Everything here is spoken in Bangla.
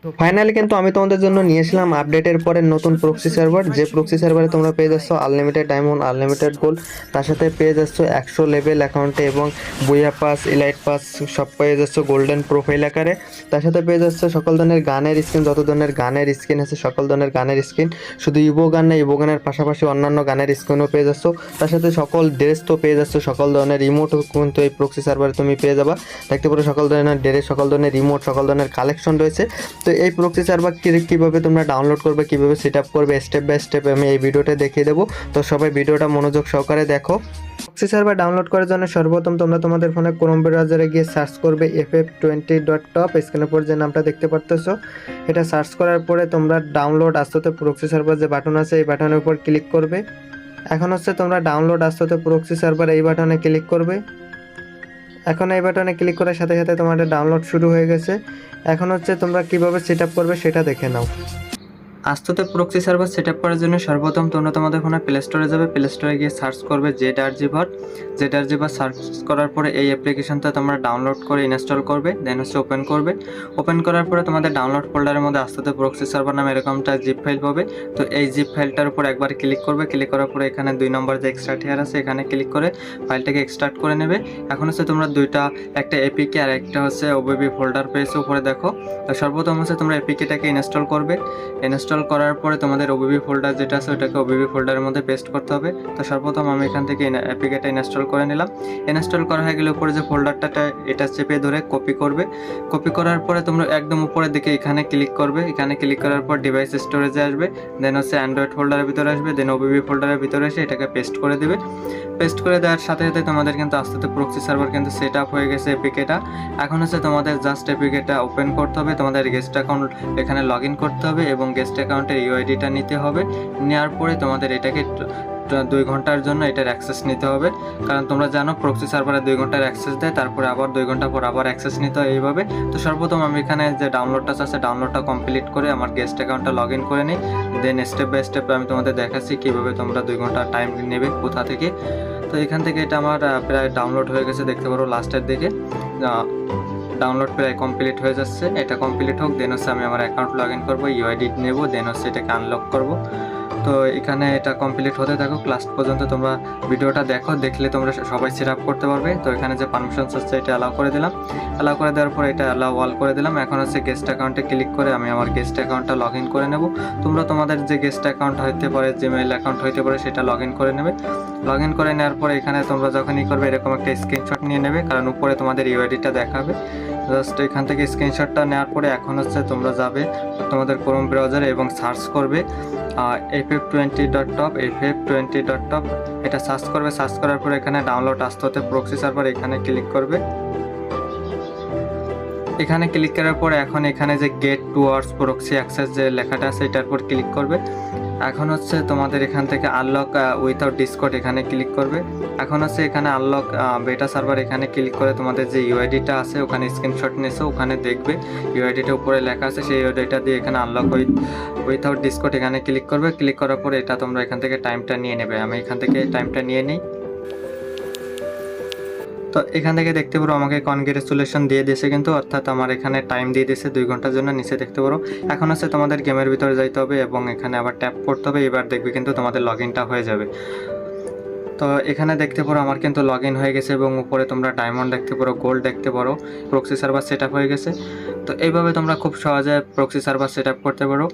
তো ফাইনালি কিন্তু আমি তোমাদের জন্য নিয়ে আসলাম আপডেটের পরে নতুন প্রক্সি সার্ভার, যে প্রক্সি সার্ভারে তোমরা পেয়ে যাচ্ছ আনলিমিটেড ডায়মন্ড, আনলিমিটেড গোল্ড, তার সাথে পেয়ে যাচ্ছ 100 লেভেল অ্যাকাউন্টে এবং বুইয়া পাস, ইলাইট পাস সব পেয়ে যাচ্ছ গোল্ডেন প্রোফাইল আকারে। তার সাথে পেয়ে যাচ্ছ সকল ধরনের গানের স্কিন, যত ধরনের গানের স্কিন আছে সকল ধরনের গানের স্কিন, শুধু ইভো গান না, ইভো গানের পাশাপাশি অন্যান্য গানের স্কিনও পেয়ে যাচ্ছ। তার সাথে সকল ড্রেস তো পেয়ে যাচ্ছ, সকল ধরনের রিমোটও কিন্তু এই প্রক্সি সার্ভারে তুমি পেয়ে যাবা। দেখতে পারো সকল ধরনের ড্রেস, সকল ধরনের রিমোট, সকল ধরনের কালেকশন রয়েছে। তো এই প্রক্সি সার্ভার কীভাবে তোমরা ডাউনলোড করবে, কীভাবে সেট আপ করবে, স্টেপ বাই স্টেপ আমি এই ভিডিওটা দেখিয়ে দেবো। তো সবাই ভিডিওটা মনোযোগ সহকারে দেখো। প্রক্সি সার্ভার ডাউনলোড করার জন্য সর্বপ্রথম তোমরা তোমাদের ফোনে ক্রোম ব্রাউজারে গিয়ে সার্চ করবে ff20.top, স্ক্রিনের উপর যে নামটা দেখতে পারতেছো এটা সার্চ করার পরে তোমরা ডাউনলোড আস্তে প্রক্সি সার্ভার যে বাটন আছে এই বাটনের উপর ক্লিক করবে। এখন হচ্ছে তোমরা ডাউনলোড আস্তে প্রক্সি সার্ভার এই বাটনে ক্লিক করবে। এখন এই বাটনে ক্লিক করার সাথে সাথে তোমাদের ডাউনলোড শুরু হয়ে গেছে। এখন হচ্ছে তোমরা কিভাবে সেট আপ করবে সেটা দেখে নাও। আস্তে প্রক্সি সার্ভার সেট আপ করার জন্য সর্বপ্রথম তোমরা তোমাদের ফোনে প্লে স্টোরে যাবে, প্লে স্টোরে গিয়ে সার্চ করবে ZRG বট। ZRG বট সার্চ করার পরে এই অ্যাপ্লিকেশনটা তোমরা ডাউনলোড করে ইনস্টল করবে, দেন হচ্ছে ওপেন করবে। ওপেন করার পরে তোমাদের ডাউনলোড ফোল্ডারের মধ্যে আস্তে প্রক্সি সার্ভার নামে এরকমটা জিপ ফাইল পাবে। তো এই জিপ ফাইলটার উপর একবার ক্লিক করবে, ক্লিক করার পরে এখানে 2 নম্বর যে এক্সট্রাক্ট হেয়ার আছে এখানে ক্লিক করে ফাইলটাকে এক্সট্রাক্ট করে নেবে। এখন হচ্ছে তোমরা দুইটা, একটা এপিকে আর একটা হচ্ছে ওবিবি ফোল্ডার পেয়েছে উপরে দেখো। তো সর্বপ্রথম হচ্ছে তোমরা এপিকেটাকে ইনস্টল করবে। ইনস্টল করার পরে তোমাদের ওবিবি ফোল্ডার যেটা আছে ওটাকে ওবিবি ফোল্ডারের মধ্যে পেস্ট করতে হবে। তো সর্বপ্রথম আমি এখান থেকে এপিকেটা ইনস্টল করে নিলাম। ইনস্টল করা হয়ে গেলে উপরে যে ফোল্ডারটা এটা চেপে ধরে কপি করবে। কপি করার পরে তোমরা একদম উপরের দিকে এখানে ক্লিক করবে। এখানে ক্লিক করার পর ডিভাইস স্টোরেজে আসবে, দেন হচ্ছে অ্যান্ড্রয়েড ফোল্ডারের ভিতরে আসবে, দেন ওবিবি ফোল্ডারের ভিতরে এসে এটাকে পেস্ট করে দিবে। পেস্ট করে দেওয়ার সাথে সাথে তোমাদের কিন্তু আস্তে প্রক্সি সার্ভার কিন্তু সেট আপ হয়ে গেছে এপিকেটা। এখন হচ্ছে তোমাদের জাস্ট এপিকেটা ওপেন করতে হবে, তোমাদের গেস্ট অ্যাকাউন্ট এখানে লগ ইন করতে হবে এবং গেস্ট অ্যাকাউন্টের ইউআইডিটা নিতে হবে। নেওয়ার পরে তোমাদের এটাকে 2 ঘন্টার জন্য এটার অ্যাক্সেস নিতে হবে, কারণ তোমরা জানো প্রক্সি সার্ভারে 2 ঘন্টার অ্যাক্সেস দেয়, তারপরে আবার 2 ঘন্টা পর আবার অ্যাক্সেস নিতে হয় এইভাবে। তো সর্বপ্রথম আমি এখানে যে ডাউনলোডটা আছে ডাউনলোডটা কমপ্লিট করে আমার গেস্ট অ্যাকাউন্টটা লগ ইন করে নিই, দেন স্টেপ বাই স্টেপ আমি তোমাদের দেখাচ্ছি কীভাবে তোমরা 2 ঘন্টা টাইম নেবে কোথা থেকে। তো এখান থেকে এটা আমার প্রায় ডাউনলোড হয়ে গেছে, দেখতে পারো লাস্টের দিকে ডাউনলোড প্রায় কমপ্লিট হয়ে যাচ্ছে। এটা কমপ্লিট হোক, দেন হচ্ছে আমি আমার অ্যাকাউন্ট লগ ইন করবো, ইউআইডি নেবো, দেন হচ্ছে এটাকে আনলক করবো। তো এখানে এটা কমপ্লিট হতে থাকো, লাস্ট পর্যন্ত তোমরা ভিডিওটা দেখো, দেখলে তোমরা সবাই সেট আপ করতে পারবে। তো এখানে যে পারমিশনস আছে এটা অ্যালাউ করে দিলাম, অ্যালাউ করে দেওয়ার পর এটা অ্যালাউ অল করে দিলাম। এখন হচ্ছে গেস্ট অ্যাকাউন্টে ক্লিক করে আমি আমার গেস্ট অ্যাকাউন্টটা লগ ইন করে নেব। তোমরা তোমাদের যে গেস্ট অ্যাকাউন্ট হইতে পারে, জিমেইল অ্যাকাউন্ট হইতে পারে, সেটা লগ ইন করে নেবে। লগ ইন করে নেওয়ার পরে এখানে তোমরা যখনই করবে এরকম একটা স্ক্রিনশট নিয়ে নেবে, কারণ উপরে তোমাদের ইউআইডিটা দেখাবে। জাস্ট এখান থেকে স্ক্রিনশটটা নেওয়ার পরে এখন হচ্ছে তোমরা যাবে তোমাদের ক্রোম ব্রাউজারে এবং সার্চ করবে ff20.top, ff20.top এটা সার্চ করবে। সার্চ করার পরে এখানে ডাউনলোড আসতে হতে প্রক্সি সার্ভার এখানে ক্লিক করবে। এখানে ক্লিক করার পরে এখন এখানে যে গেট টুয়ার্ডস প্রক্সি অ্যাক্সেস যে লেখাটা আছে এটার উপর ক্লিক করবে। এখন হচ্ছে তোমাদের এখান থেকে আনলক উইথাউট ডিসকর্ড এখানে ক্লিক করবে। এখন হচ্ছে এখানে আনলক বেটা সার্ভার এখানে ক্লিক করে তোমাদের যে ইউআইডিটা আছে ওখানে স্ক্রিনশট নিয়েছো ওখানে দেখবে ইউআইডিটা উপরে লেখা আছে, সেই ইউআইডিটা দিয়ে এখানে আনলক উইথাউট ডিসকর্ড এখানে ক্লিক করবে। ক্লিক করার পরে এটা তোমরা এখান থেকে টাইমটা নিয়ে নেবে। আমি এখান থেকে টাইমটা নিয়ে নিই। তো এখান থেকে দেখতে পারো আমাকে কনগ্রেচুলেশন দিয়ে দিয়েছে কিন্তু, অর্থাৎ আমার এখানে টাইম দিয়ে দিয়েছে 2 ঘন্টার জন্য। নিচে দেখতে পারো এখন হচ্ছে তোমাদের গেমের ভিতরে যাইতে হবে এবং এখানে আবার ট্যাপ করতে হবে। এবার দেখবে কিন্তু তোমাদের লগ ইনটা হয়ে যাবে। তো এখানে দেখতে পারো আমার কিন্তু লগ ইন হয়ে গেছে এবং উপরে তোমরা ডায়মন্ড দেখতে পারো, গোল্ড দেখতে পারো, প্রক্সি সার্ভার সেট আপ হয়ে গেছে। তো এইভাবে তোমরা খুব সহজে প্রক্সি সার্ভার সেট আপ করতে পারো।